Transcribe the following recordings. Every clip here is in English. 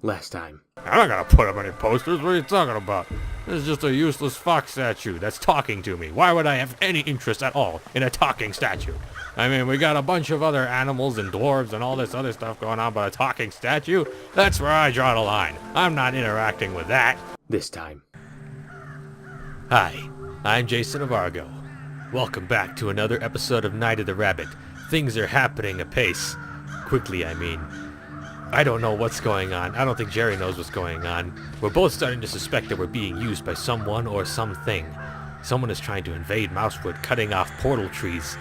Last time. I'm not gonna put up any posters. What are you talking about? This is just a useless fox statue that's talking to me. Why would I have any interest at all in a talking statue? I mean, we got a bunch of other animals and dwarves and all this other stuff going on, but a talking statue? That's where I draw the line. I'm not interacting with that. This time. Hi, I'm JasonOfArgo. Welcome back to another episode of Night of the Rabbit. Things are happening apace. Quickly, I mean. I don't know what's going on. I don't think Jerry knows what's going on. We're both starting to suspect that we're being used by someone or something. Someone is trying to invade Mousewood, cutting off portal trees.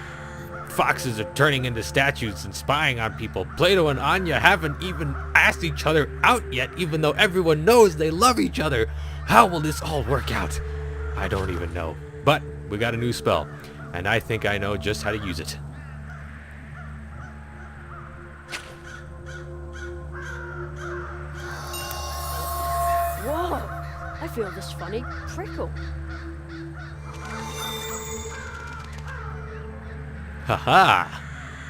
Foxes are turning into statues and spying on people. Plato and Anya haven't even asked each other out yet, even though everyone knows they love each other. How will this all work out? I don't even know. But we got a new spell, and I think I know just how to use it. Whoa! I feel this funny prickle. Haha!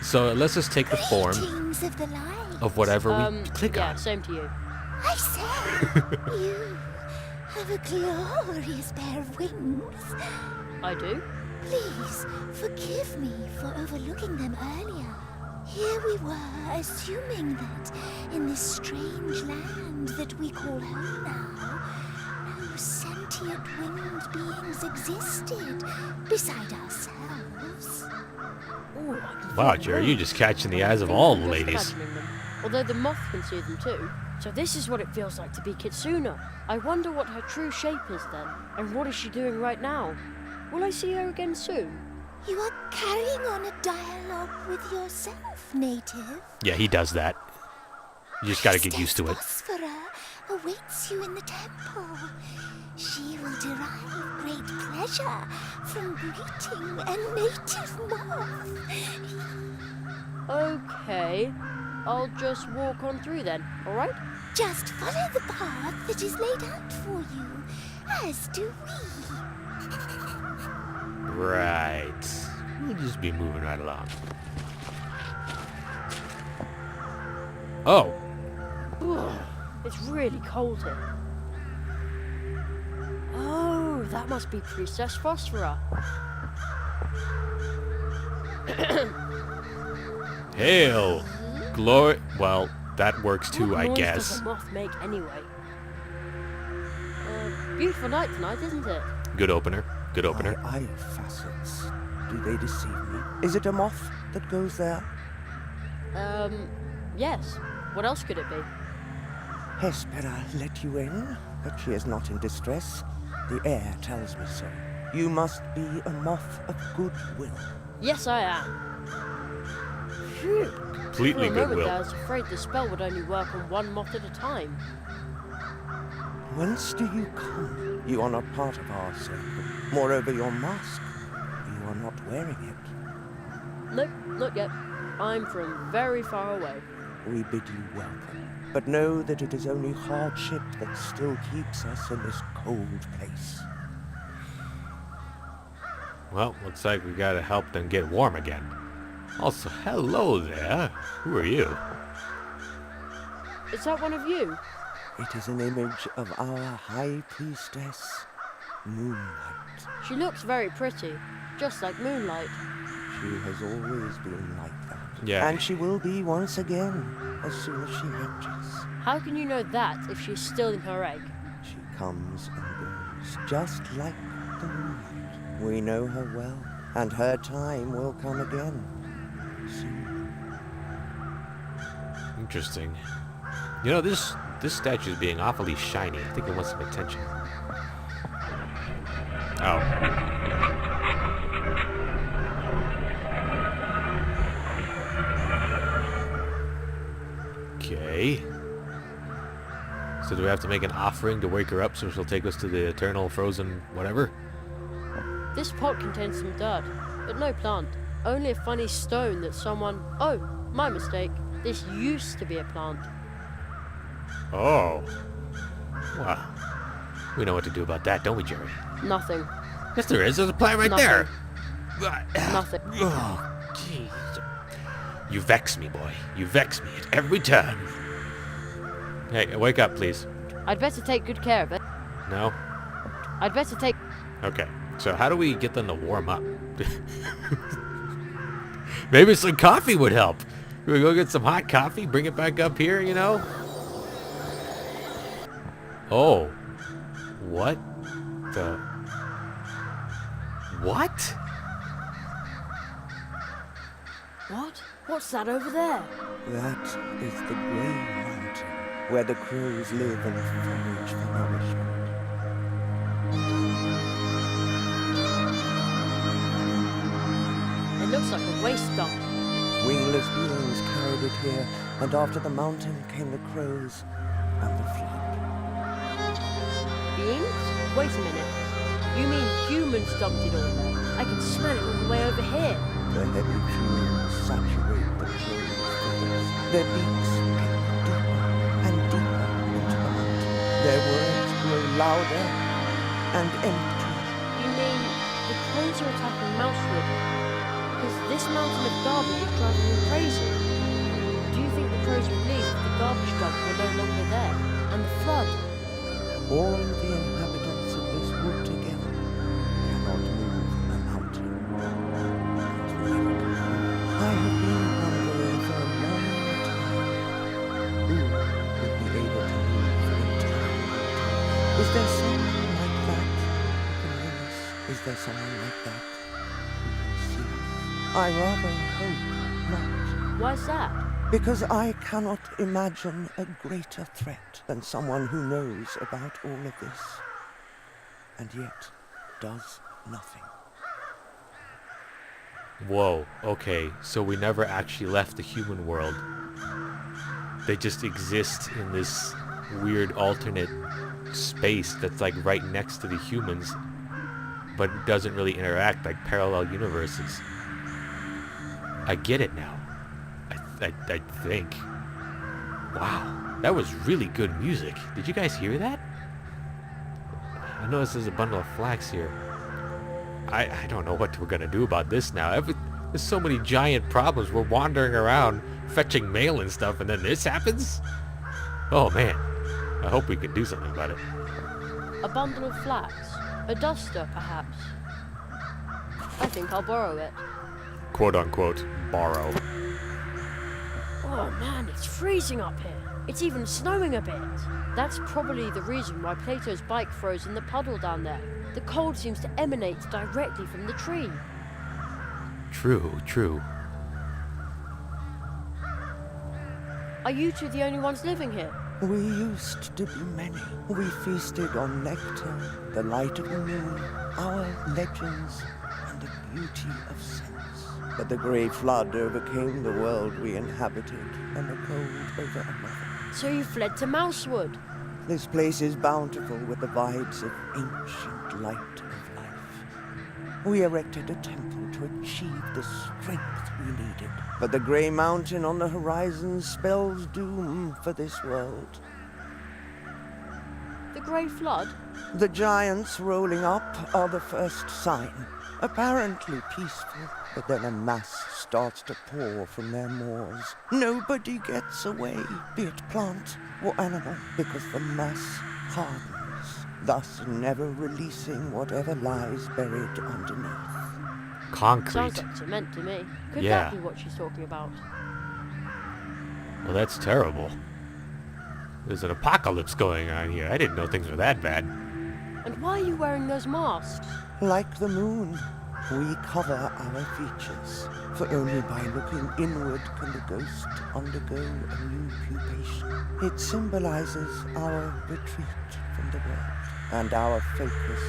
So it lets us take the form Of the light. of whatever we click yeah, on. same to you. I say, you have a glorious pair of wings. I do? Please forgive me for overlooking them earlier. Here we were, assuming that in this strange land that we call home now, no sentient winged beings existed beside ourselves. Ooh, I can Wow, feel Jerry, them. you're just catching the eyes of all the Just ladies. imagining them. Although the moth can see them too. So this is what it feels like to be Kitsuna. I wonder what her true shape is then. And what is she doing right now? Will I see her again soon? You are carrying on a dialogue with yourself, native. Yeah, he does that. You just gotta get used to it. Phosphora awaits you in the temple. She will derive great pleasure from greeting a native moth. Okay. I'll just walk on through then, alright? Just follow the path that is laid out for you, as do we. Right. We'll just be moving right along. Oh, It's really cold here. Oh, that must be Priestess Phosphora. hail. Glory. Well, that works too, What I noise guess. does a moth make anyway? Beautiful night tonight, isn't it? Good opener. Good opener. My eye facets. Do they deceive me? Is it a moth that goes there? Yes. What else could it be? Hespera let you in, but she is not in distress. The air tells me so. You must be a moth of goodwill. Yes, I am. Phew. Completely For a moment goodwill. there, I was afraid the spell would only work on one moth at a time. Whence do you come? You are not part of our circle. Moreover, your mask. You are not wearing it. Nope, not yet. I'm from very far away. We bid you welcome, but know that it is only hardship that still keeps us in this cold place. Well, looks like we gotta help them get warm again. Also, hello there. Who are you? Is that one of you? It is an image of our high priestess, Moonlight. She looks very pretty, just like moonlight. She has always been like that. Yeah. And she will be once again, as soon as she hatches. How can you know that if she's still in her egg? She comes and goes, just like the moonlight. We know her well, and her time will come again. Soon. Interesting. You know, this statue is being awfully shiny. I think it wants some attention. Oh. Okay. So do we have to make an offering to wake her up so she'll take us to the eternal frozen whatever? This pot contains some dirt, but no plant. Only a funny stone that someone... Oh, my mistake. This used to be a plant. Oh. Well, we know what to do about that, don't we, Jerry? Nothing. Yes, there is. There's a plant right Nothing. there. Nothing. Oh, jeez. You vex me, boy. You vex me at every turn. Hey, wake up, please. I'd better take good care of it. No? I'd better take... Okay. So how do we get them to warm up? Maybe some coffee would help. We go get some hot coffee, bring it back up here, you know? Oh. What the... What? What? What's that over there? That is the Grey Mountain, where the crows live and forage for nourishment. It looks like a waste dump. Wingless beings carried it here, and after the mountain came the crows and the flood. Beings? Wait a minute. You mean humans dumped it all there? I can smell it all the way over here. The heavy fumes saturate the crows' feathers. Their beaks peep deeper and deeper into the mountain. Their words grow louder and emptier. You mean the crows are attacking Mousewood? Because this mountain of garbage is driving them crazy. Do you think the crows would leave if the garbage dump were no longer there? And the flood? All the inhabitants of this wood together cannot move a mountain. I have been wondering for a long time who would be able to move entire mountains. Is there someone like that who can hear us? Is there someone like that who can see us? I rather hope not. Why's that? Because I cannot imagine a greater threat than someone who knows about all of this, and yet does nothing. Whoa, okay, so we never actually left the human world. They just exist in this weird alternate space that's like right next to the humans, but it doesn't really interact, like parallel universes. I get it now. I think. Wow, that was really good music. Did you guys hear that? I noticed there's a bundle of flax here. I don't know what we're gonna do about this now. There's so many giant problems. We're wandering around fetching mail and stuff, and then this happens? Oh man, I hope we can do something about it. A bundle of flax? A duster, perhaps? I think I'll borrow it. Quote unquote, borrow. Oh man, it's freezing up here. It's even snowing a bit. That's probably the reason why Plato's bike froze in the puddle down there. The cold seems to emanate directly from the tree. True. Are you two the only ones living here? We used to be many. We feasted on nectar, the light of the moon, our legends, and the beauty of sense. But the grey flood overcame the world we inhabited, and the cold over another. So you fled to Mousewood? This place is bountiful with the vibes of ancient light of life. We erected a temple to achieve the strength we needed. But the grey mountain on the horizon spells doom for this world. The Grey Flood? The giants rolling up are the first sign. Apparently peaceful, but then a mass starts to pour from their moors. Nobody gets away, be it plant or animal, because the mass hardens, thus never releasing whatever lies buried underneath. Concrete. Sounds like cement to me. Could Yeah. that be what she's talking about? Well, that's terrible. There's an apocalypse going on here. I didn't know things were that bad. And why are you wearing those masks? Like the moon, we cover our features, for only by looking inward can the ghost undergo a new pupation. It symbolizes our retreat from the world, and our focus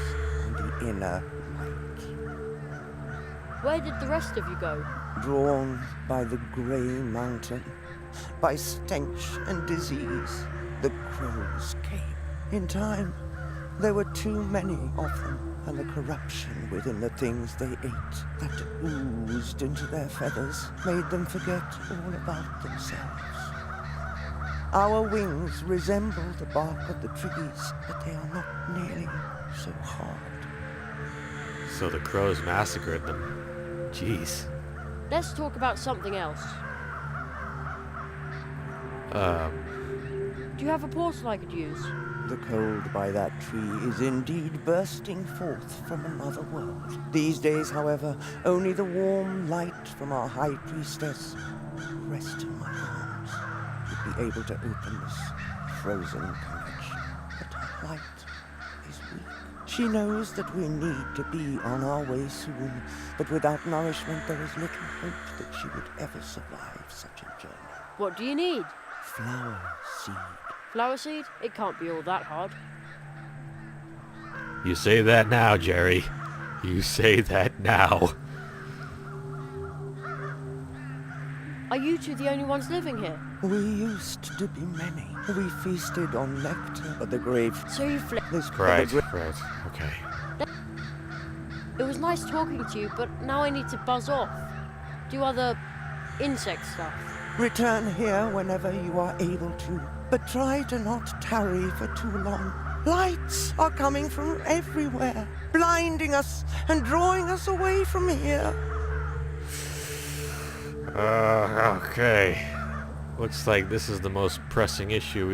on the inner light. Where did the rest of you go? Drawn by the grey mountain, by stench and disease, the crows came. In time, there were too many of them, and the corruption within the things they ate that oozed into their feathers made them forget all about themselves. Our wings resemble the bark of the trees, but they are not nearly so hard. So the crows massacred them. Jeez. Let's talk about something else. Do you have a portal I could use? The cold by that tree is indeed bursting forth from another world. These days, however, only the warm light from our high priestess, who rests in my arms, would be able to open this frozen connection. But her light is weak. She knows that we need to be on our way soon, but without nourishment there is little hope that she would ever survive such a journey. What do you need? Flower seed. Flower seed? It can't be all that hard. You say that now, Jerry. You say that now. Are you two the only ones living here? We used to be many. We feasted on nectar at the grave. So you This Right, okay. It was nice talking to you, but now I need to buzz off. Do other insect stuff. Return here whenever you are able to, but try to not tarry for too long. Lights are coming from everywhere, blinding us and drawing us away from here. Okay. Looks like this is the most pressing issue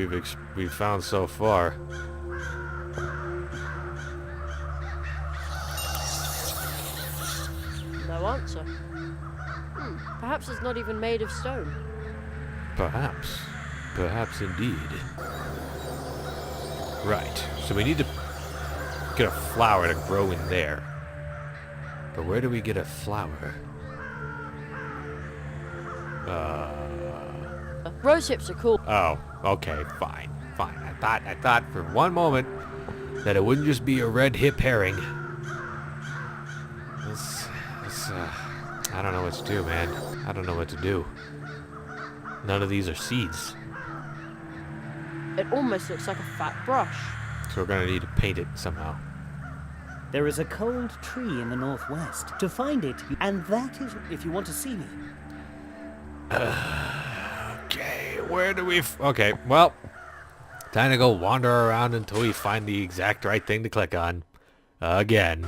we've found so far. No answer. Perhaps it's not even made of stone. Perhaps. Perhaps indeed. Right. So we need to get a flower to grow in there. But where do we get a flower? Rose hips are cool. Oh, okay, fine. Fine. I thought for one moment that it wouldn't just be a red hip herring. I don't know what to do, man. I don't know what to do. None of these are seeds. It almost looks like a fat brush. So we're gonna need to paint it somehow. There is a cold tree in the northwest. To find it, and that is if you want to see me. Okay, where do we... Okay, well, time to go wander around until we find the exact right thing to click on. Again.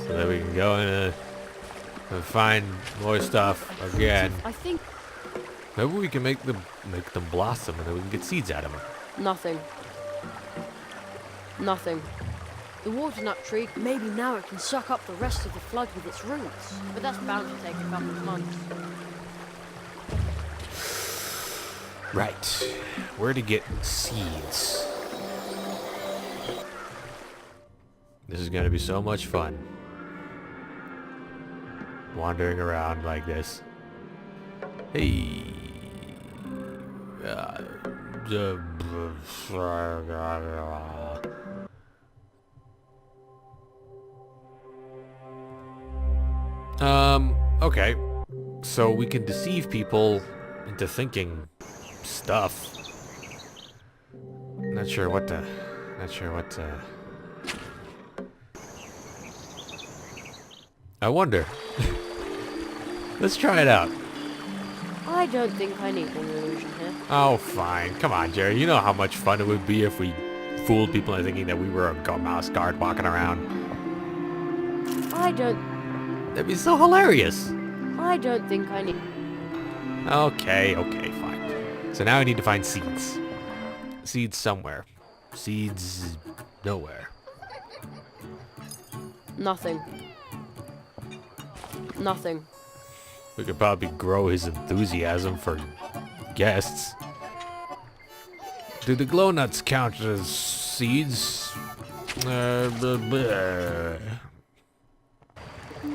So that we can go in and find more stuff again. I think Maybe we can make them blossom and then we can get seeds out of them. nothing. Nothing. The water-nut tree, maybe now it can suck up the rest of the flood with its roots. But that's bound to take a couple of months. Right. Where to get seeds? This is gonna be so much fun. Wandering around like this. Hey. Okay. So we can deceive people into thinking stuff. Not sure what to... I wonder. Let's try it out. I don't think I need an illusion here. Oh, fine. Come on, Jerry. You know how much fun it would be if we fooled people into thinking that we were a mouse guard walking around. That'd be so hilarious. I don't think I need... Okay, fine. So now I need to find seeds. Seeds somewhere. Seeds nowhere. Nothing. Nothing. We could probably grow his enthusiasm for guests. Do the glow nuts count as seeds?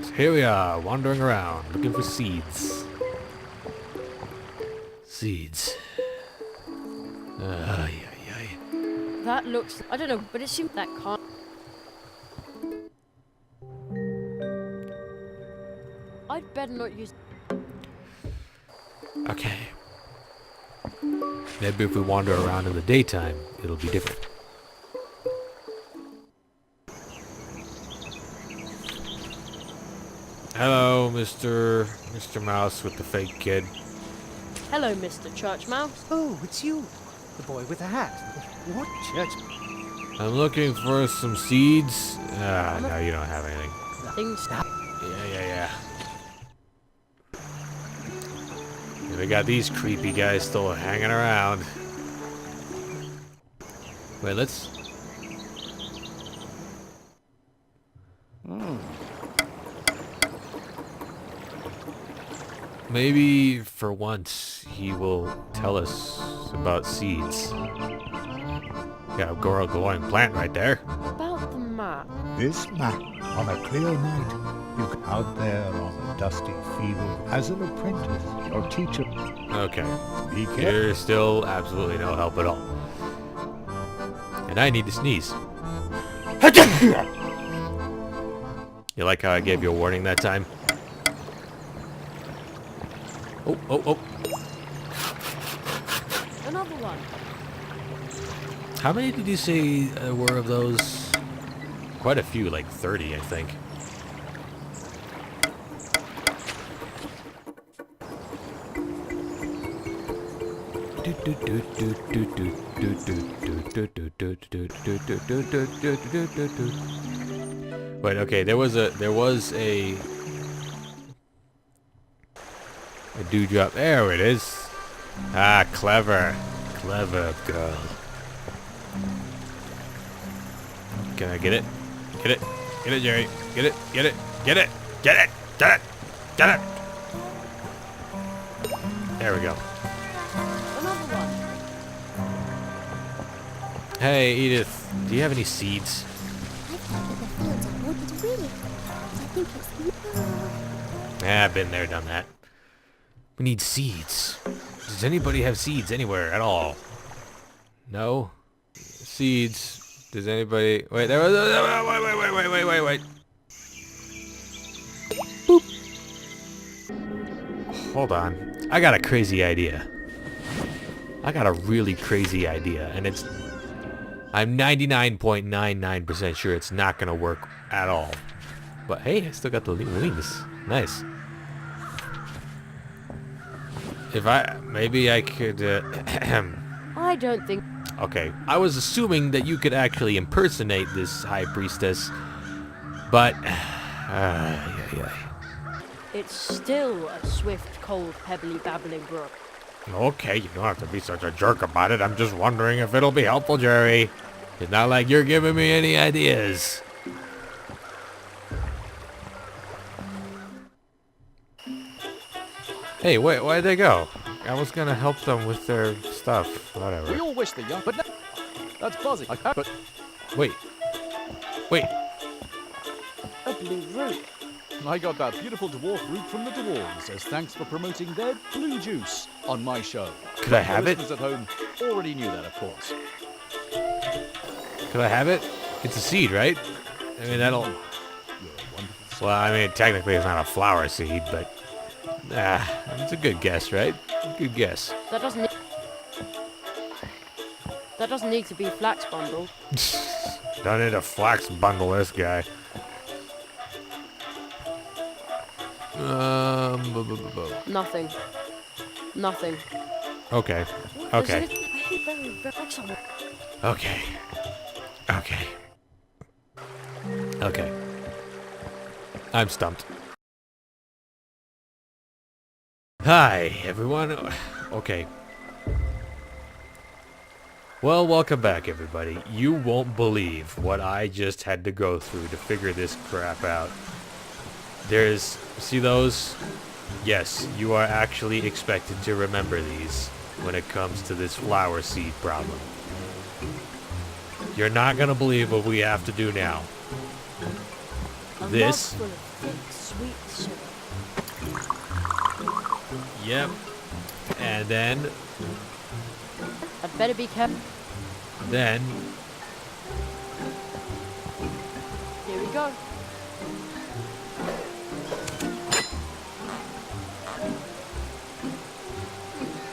So here we are, wandering around, looking for seeds. Seeds. That looks... I don't know, but it seems that can't... I'd better not use... Okay. Maybe if we wander around in the daytime, it'll be different. Hello, Mr. Mouse with the fake kid. Hello, Mr. Church Mouse. Oh, it's you, the boy with the hat. What church? I'm looking for some seeds. No, you don't have anything. Things... Yeah. We got these creepy guys still hanging around. Wait, let's... Maybe for once he will tell us about seeds. Got a glowing plant right there. About the map. This map, on a clear night, you can out there on a dusty field as an apprentice, your teacher. Okay. Be careful. There's still absolutely no help at all. And I need to sneeze. You like how I gave you a warning that time? Oh, oh, oh. Another one. How many did you say were of those? Quite a few, like 30, I think. Wait, okay, there was a dewdrop. There it is. Ah, clever. Clever girl. Can I get it? Get it? Get it, Jerry. Get it. Get it. Get it. Get it. Get it. Get it. There we go. Another one. Hey, Edith. Do you have any seeds? I thought that the fields are wooded really. I think it's... Yeah, I've been there, done that. We need seeds. Does anybody have seeds anywhere at all? No? Seeds. Does anybody... Wait, there was... Wait. Boop. Hold on. I got a crazy idea. I got a really crazy idea, and it's... I'm 99.99% sure it's not going to work at all. But hey, I still got the wings. Nice. If I... Maybe I could... I don't think... Okay, I was assuming that you could actually impersonate this high priestess, but... It's still a swift, cold, pebbly, babbling brook. Okay, you don't have to be such a jerk about it. I'm just wondering if it'll be helpful, Jerry. It's not like you're giving me any ideas. Hey, wait, where'd they go? I was gonna help them with their stuff. Whatever. We all wish the young, but no, that's Buzzy. But Wait. A blue root. I got that beautiful dwarf root from the dwarves as thanks for promoting their blue juice on my show. Could I have it? Listeners at home already knew that, of course. Could I have it? It's a seed, right? I mean, that'll... You're a wonderful soul. Well, I mean, technically it's not a flower seed, but... it's a good guess, right? Good guess. That doesn't need to be flax bundle. Don't need a flax bundle, this guy. Nothing. Nothing. Okay. There's Okay. a little very flax on it. Okay. Okay. Okay. I'm stumped. Hi, everyone. Okay. Well, welcome back, everybody. You won't believe what I just had to go through to figure this crap out. There's... See those? Yes, you are actually expected to remember these when it comes to this flower seed problem. You're not gonna believe what we have to do now. A This- mug full of thick, sweet sugar. Yep. And then... I'd better be careful. Then... Here we go.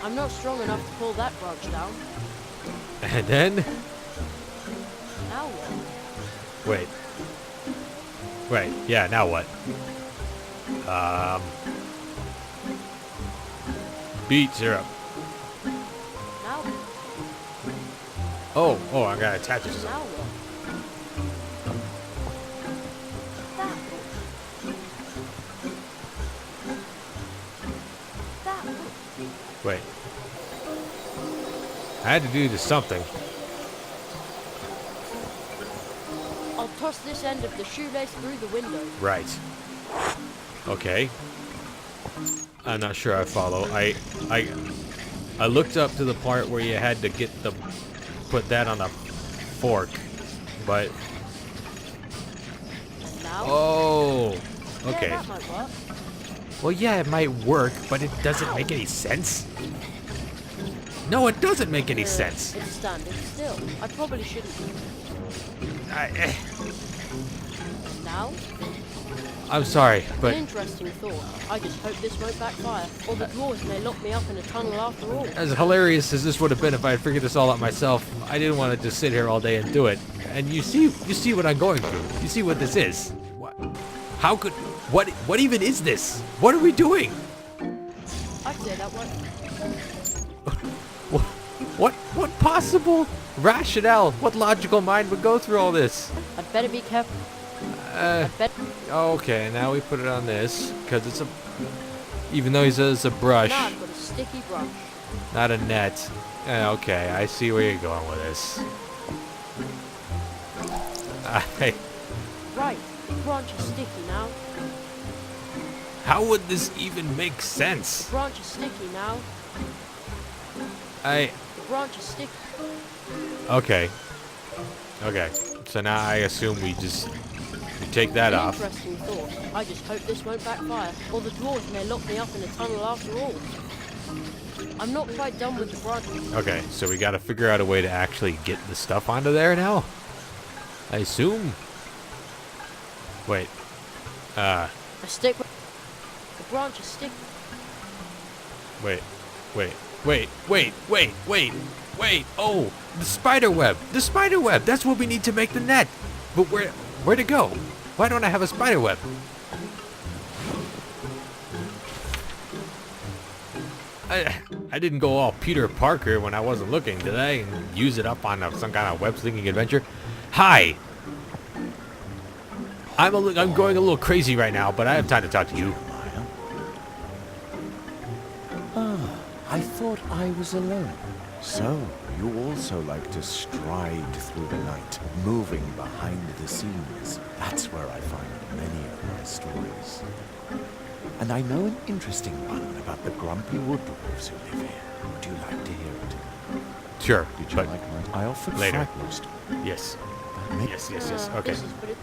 I'm not strong enough to pull that branch down. And then... Now what? Wait. Wait, yeah, now what? Beet syrup. Now, Oh, I gotta attach it to now something. what? That one. Wait. I had to do this something. I'll toss this end of the shoelace through the window. Right. Okay. I'm not sure I follow. I looked up to the part where you had to put that on a fork, but And now? oh, Yeah, okay. that might work. Well, yeah, it might work, but it doesn't make any sense. No, it doesn't make any sense. It's standing still. I probably shouldn't. And now? I'm sorry, An but interesting thought. I just hope this won't backfire, or the dwarves may lock me up in a tunnel after all. as hilarious as this would have been if I had figured this all out myself, I didn't want to just sit here all day and do it. And you see what I'm going through. You see what this is. What? How could? What even is this? What are we doing? I'd say that one. What possible rationale? What logical mind would go through all this? I'd better be careful. I'd bet. Okay, now we put it on this because it's a. Even though he says it's a brush, Now I've got a sticky brush. not a net. Okay, I see where you're going with this. Right, the branch is sticky now. How would this even make sense? The branch is sticky now. The The branch is sticky. Okay. Okay. So now I assume we take that An off. interesting thought. I just hope this won't backfire, or the dwarves may lock me up in a tunnel after all. I'm not quite done with the branch. Okay, so we gotta figure out a way to actually get the stuff onto there now. I assume. Wait. A stick. The branch is sticky. Wait. Oh, the spider web. The spider web. That's what we need to make the net. But where to go? Why don't I have a spider web? I didn't go all Peter Parker when I wasn't looking, did I? And use it up on some kind of web-slinging adventure. Hi. I'm going a little crazy right now, but I have time to talk to you. I thought I was alone. So, you also like to stride through the night, moving behind the scenes. That's where I find many of my stories. And I know an interesting one about the grumpy wood dwarves who live here. Would you like to hear it? Sure. Did you but like mine? I offered later. fragments. Yes. Yes. Okay. This is pretty.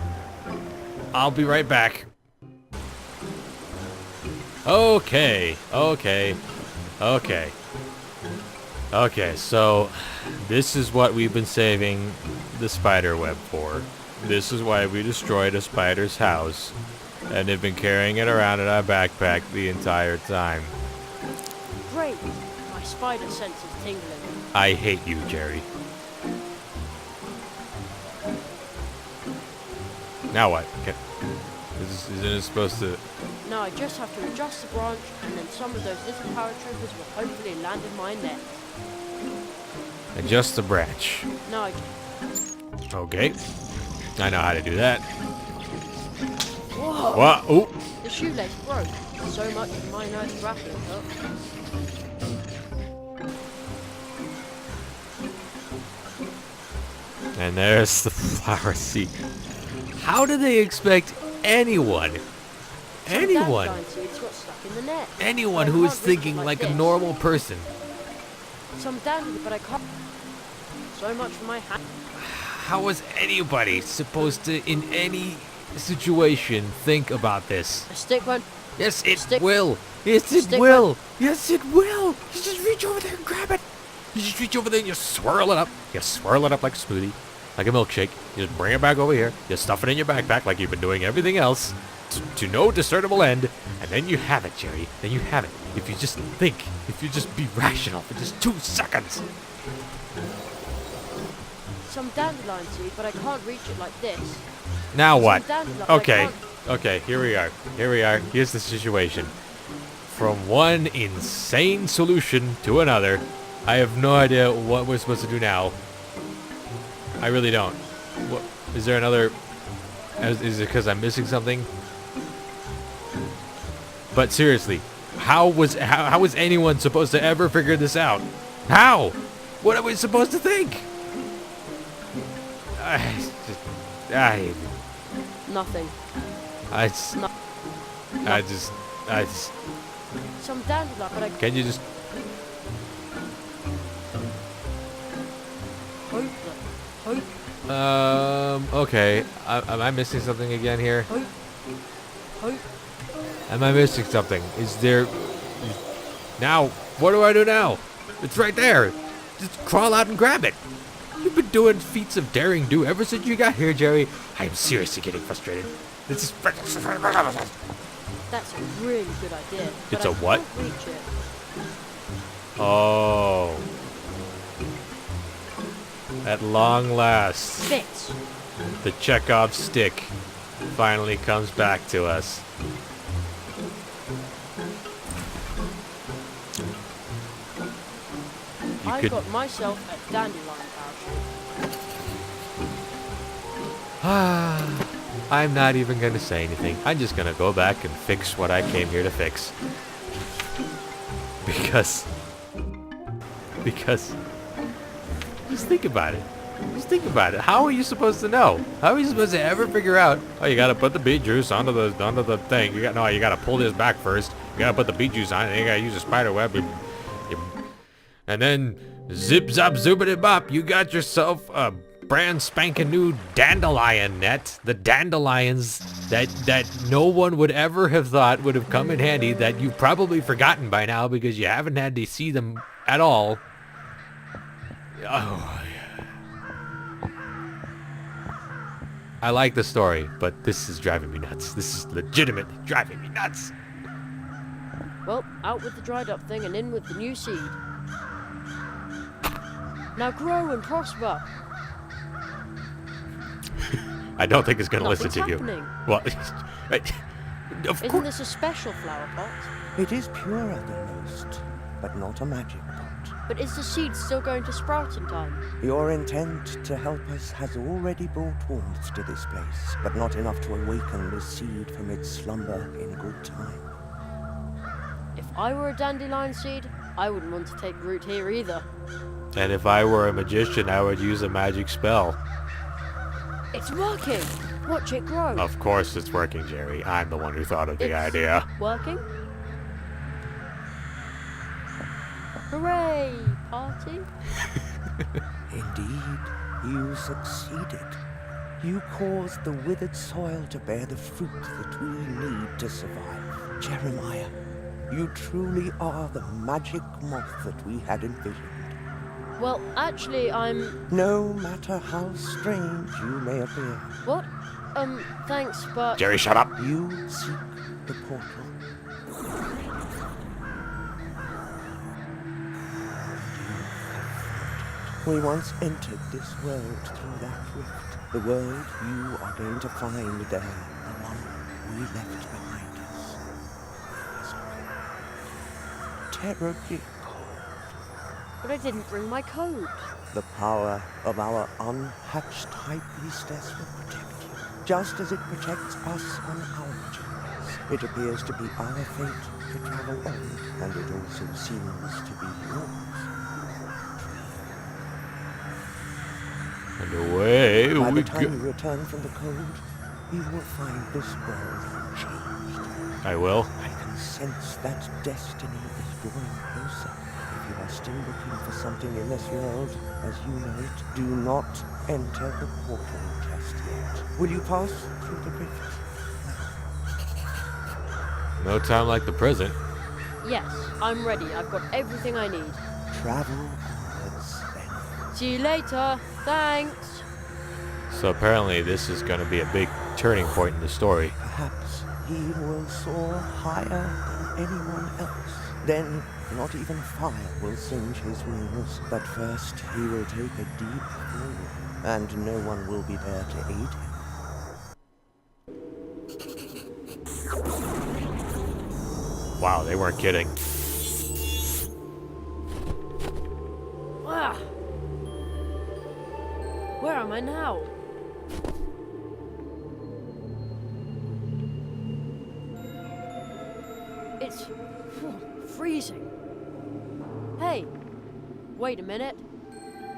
I'll be right back. Okay. Okay, so this is what we've been saving the spider web for. This is why we destroyed a spider's house and have been carrying it around in our backpack the entire time. Great. My spider sense is tingling. I hate you, Jerry. Now what? Isn't it supposed to... Now I just have to adjust the branch, and then some of those little paratroopers will hopefully land in my net. Adjust the branch. Now I... Okay. I know how to do that. Whoa! What? Oh! The shoelace broke. So much for my nice grappling hook. And there's the flower seed. How do they expect anyone Dandelion seeds got stuck in the net. anyone But I who is can't reach thinking it like a this. normal person, Some dandelion, but I can't. So much for my hand. how is anybody supposed to, in any situation, think about this? A stick won't. Yes, it Stick- will. Yes, it stick will. Yes, it will. You just reach over there and grab it. You just reach over there and you swirl it up. You swirl it up like a smoothie, like a milkshake. You just bring it back over here. You stuff it in your backpack like you've been doing everything else to no discernible end. And then you have it, Jerry. Then you have it. If you just think, if you just be rational for just 2 seconds. Some dandelion seed, but I can't reach it like this. Now what? Some dandelion, but I Okay. can't- Okay, here we are. Here's the situation. From one insane solution to another, I have no idea what we're supposed to do now. I really don't. What, is there another... Is it because I'm missing something? But seriously, how was anyone supposed to ever figure this out? How? What are we supposed to think? Nothing. I just, No. I just, Some dandelion, but I can you just, hope. okay. Am I missing something again here? Hope. Am I missing something? Is there, now, what do I do now? It's right there. Just crawl out and grab it. You've been doing feats of daring do ever since you got here, Jerry. I am seriously getting frustrated. This is... That's a really good idea. It's but a I what? can't reach it. Oh. At long last, Fits. the Chekhov stick finally comes back to us. You I could... got myself a dandelion parachute. I'm not even going to say anything. I'm just going to go back and fix what I came here to fix. Because... Just think about it. Just think about it. How are you supposed to know? How are you supposed to ever figure out? Oh, you got to put the beet juice onto the thing. You got to pull this back first. You got to put the beet juice on it. And you got to use a spider web. And then zip zop zoopity bop. You got yourself a brand spanking new dandelion net. The dandelions that no one would ever have thought would have come in handy, that you've probably forgotten by now because you haven't had to see them at all. Oh. I like the story, but this is driving me nuts. This is legitimately driving me nuts. Well, out with the dried up thing and in with the new seed. Now grow and prosper. I don't think it's going to listen Nothing's to you. happening. Well, of Isn't course. this a special flower pot? It is purer than most, but not a magic pot. But is the seed still going to sprout in time? Your intent to help us has already brought warmth to this place, but not enough to awaken the seed from its slumber in good time. If I were a dandelion seed, I wouldn't want to take root here either. And if I were a magician, I would use a magic spell. It's working! Watch it grow. Of course it's working, Jerry. I'm the one who thought of the It's idea. Working? Hooray! Party? Indeed, you succeeded. You caused the withered soil to bear the fruit that we need to survive. Jeremiah, you truly are the magic moth that we had envisioned. Well, actually, I'm... No matter how strange you may appear, What? Thanks, but... Jerry, shut up. you seek the portal. We once entered this world through that rift. The world you are going to find there, the one we left behind us. Terribly cold. But I didn't bring my coat. The power of our unhatched high priestess will protect you, just as it protects us on our journeys. It appears to be our fate to travel on, and it also seems to be yours. And away By we the time go. you return from the cold, you will find this world changed. I will. I can sense that destiny is drawing closer. If you are still looking for something in this world, as you know it, do not enter the portal just yet. Will you pass through the rift? No time like the present. Yes, I'm ready. I've got everything I need. Travel onwards, then. See you later. Thanks. So apparently this is going to be a big turning point in the story. Perhaps he will soar higher than anyone else. Then, not even fire will singe his wings. But first, he will take a deep fall, and no one will be there to aid him. Wow, they weren't kidding. Ah. Where am I now? It's freezing. Hey, wait a minute.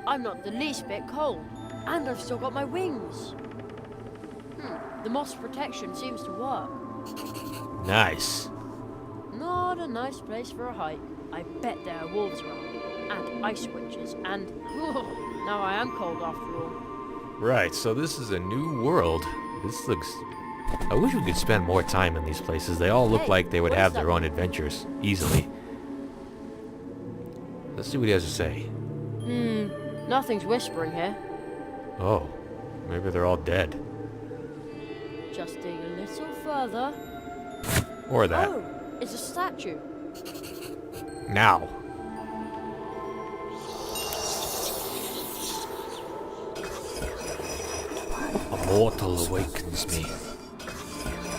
I'm not the least bit cold. And I've still got my wings. The moss protection seems to work. Nice. Not a nice place for a hike. I bet there are wolves around. And ice witches. And now I am cold after all. Right, so this is a new world. This looks... I wish we could spend more time in these places. They all look Hey, like they would what have is that? their own adventures, easily. Let's see what he has to say. Nothing's whispering here. Oh, maybe they're all dead. Just dig a little further. Or that. Oh, it's a statue. Now. A mortal awakens me.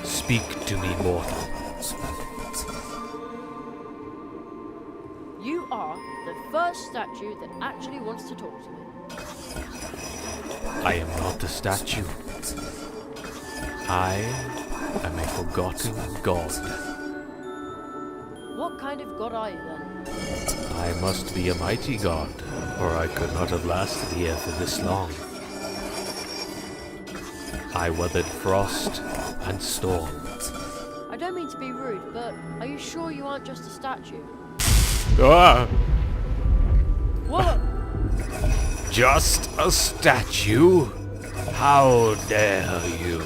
Speak to me, mortal. You are the first statue that actually wants to talk to me. I am not a statue. I am a forgotten god. What kind of god are you then? I must be a mighty god, or I could not have lasted here for this long. I weathered frost and storm. I don't mean to be rude, but are you sure you aren't just a statue? Ah! What? Just a statue? How dare you?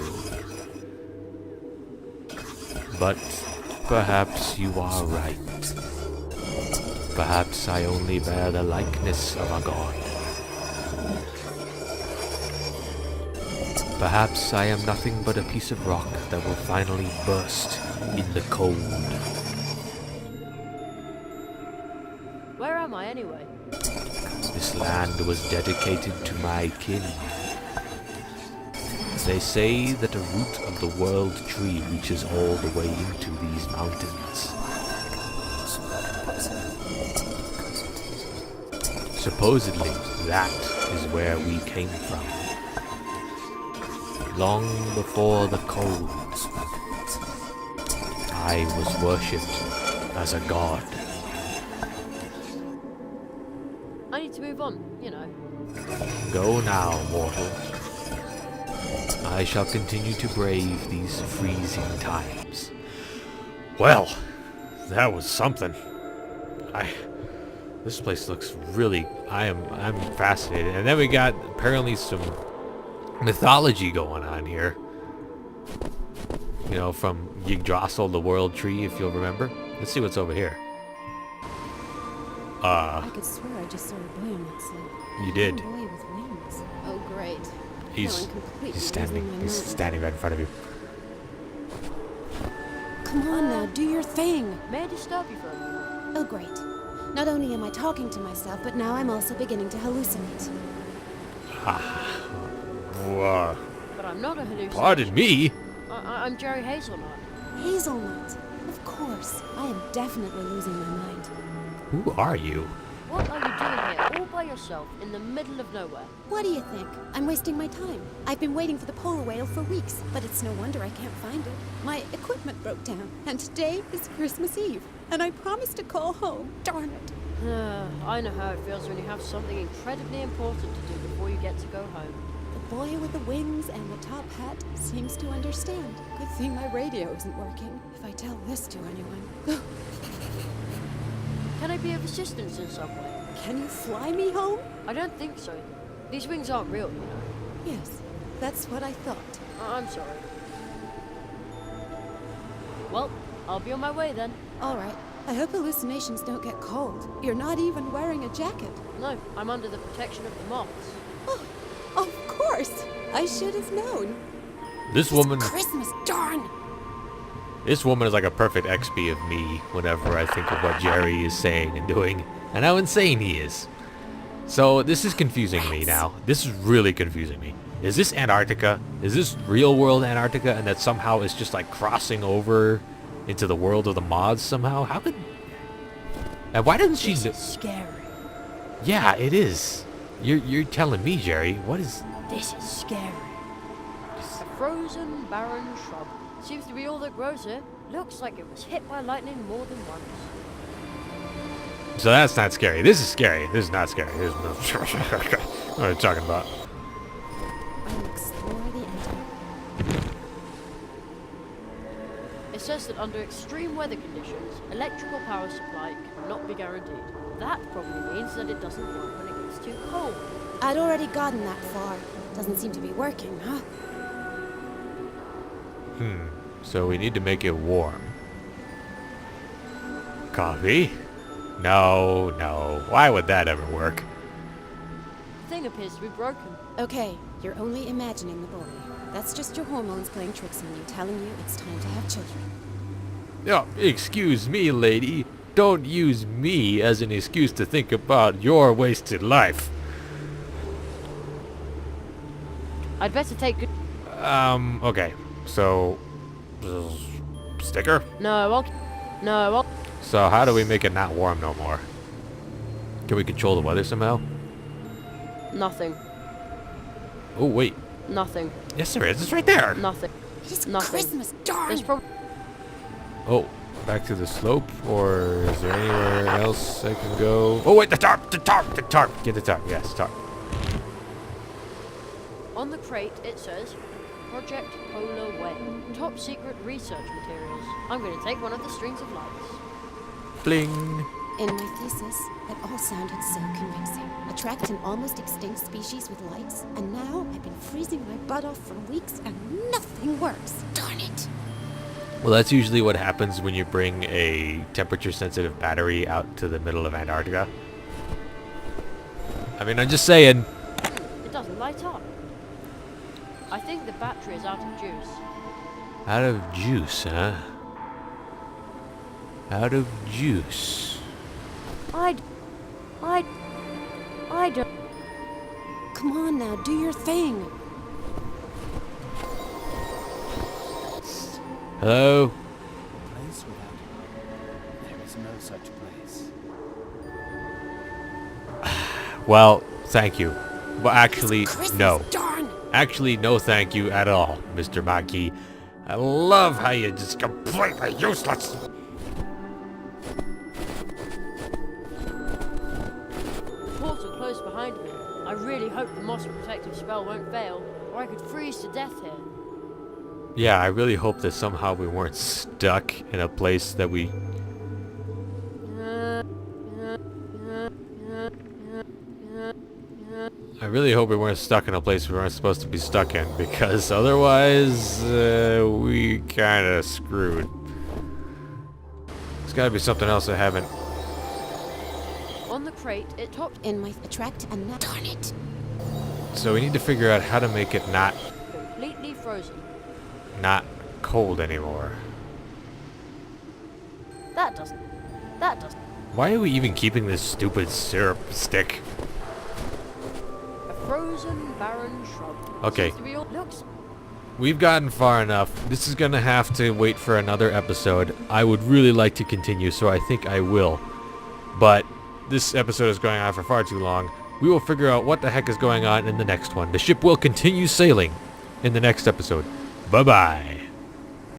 But perhaps you are right. Perhaps I only bear the likeness of a god. Perhaps I am nothing but a piece of rock that will finally burst in the cold. Where am I anyway? This land was dedicated to my kin. They say that a root of the world tree reaches all the way into these mountains. Supposedly, that is where we came from. Long before the cold, I was worshipped as a god. I need to move on, you know. Go now, mortal. I shall continue to brave these freezing times. Well, that was something. This place looks really... I'm fascinated. And then we got apparently some mythology going on here. You know, from Yggdrasil, the world tree, if you'll remember. Let's see what's over here. I could swear I just saw a boy on that slope. You did. A boy with wings. Oh, great. He's standing right in front of you. Come on now, do your thing. May I disturb you for a moment? Oh, great. Not only am I talking to myself, but now I'm also beginning to hallucinate. But I'm not a hallucination. Pardon me? I'm Jerry Hazelnut. Hazelnut. Of course. I am definitely losing my mind. Who are you? What are you doing here, all by yourself, in the middle of nowhere? What do you think? I'm wasting my time. I've been waiting for the polar whale for weeks, but it's no wonder I can't find it. My equipment broke down, and today is Christmas Eve, and I promised to call home. Darn it. I know how it feels when you have something incredibly important to do before you get to go home. The boy with the wings and the top hat seems to understand. Good thing my radio isn't working. If I tell this to anyone... Can I be of assistance in some way? Can you fly me home? I don't think so. These wings aren't real, you know. Yes, that's what I thought. I'm sorry. Well, I'll be on my way then. All right. I hope hallucinations don't get cold. You're not even wearing a jacket. No, I'm under the protection of the moths. Oh, of course. I should have known. This woman... Christmas, darn! This woman is like a perfect XP of me whenever I think of what Jerry is saying and doing, and how insane he is. So this is confusing me now. This is really confusing me. Is this Antarctica? Is this real world Antarctica, and that somehow is just like crossing over into the world of the mods somehow? How could... And why doesn't she... This is scary. Yeah, it is. You're telling me, Jerry. What is... This is scary. A frozen, barren shrub. Seems to be all that grows here. Looks like it was hit by lightning more than once. So that's not scary. This is scary. This is not scary. This is no... What are you talking about? says that under extreme weather conditions, electrical power supply cannot be guaranteed. That probably means that it doesn't work when it gets too cold. I'd already gotten that far. Doesn't seem to be working, huh? So we need to make it warm. Coffee? No, no. Why would that ever work? The thing appears to be broken. Okay, you're only imagining the boy. That's just your hormones playing tricks on you, telling you it's time to have children. Oh, excuse me, lady. Don't use me as an excuse to think about your wasted life. I'd better take good... Okay. So... sticker? No, I'll... So how do we make it not warm no more? Can we control the weather somehow? Nothing. Oh, wait. Nothing. Yes, there is. It's right there. Nothing. It is Nothing. Christmas, darn! There's probably... Oh, back to the slope? Or is there anywhere else I can go? Oh, wait, the tarp! The tarp! The tarp! Get the tarp. Yes, tarp. On the crate, it says, Project Polar Whale. Top secret research materials. I'm going to take one of the strings of lights. Bling. In my thesis, it all sounded so convincing. Attract an almost extinct species with lights, and now I've been freezing my butt off for weeks and nothing works. Darn it! Well, that's usually what happens when you bring a temperature-sensitive battery out to the middle of Antarctica. I mean, I'm just saying. It doesn't light up. I think the battery is out of juice. Out of juice, huh? Out of juice. I don't... Come on now, do your thing. Hello? Place without it. There is no such place. Well, thank you. Well, actually, It's Christmas, no. darn! Actually, no thank you at all, Mr. Maki. I love how you're just completely useless. Portal closed behind me. I really hope the moss protective spell won't fail, or I could freeze to death here. Yeah, I really hope that somehow we weren't stuck in a place that we... I really hope we weren't stuck in a place we weren't supposed to be stuck in, because otherwise, we kinda screwed. There's gotta be something else I haven't... On the crate, it topped In my attract and now. Darn it! So we need to figure out how to make it not completely frozen. cold anymore. That doesn't... Why are we even keeping this stupid syrup stick? A frozen, barren shrub. Okay. Seems to be all... Looks... We've gotten far enough. This is gonna have to wait for another episode. I would really like to continue, so I think I will. But this episode is going on for far too long. We will figure out what the heck is going on in the next one. The ship will continue sailing in the next episode. Bye-bye.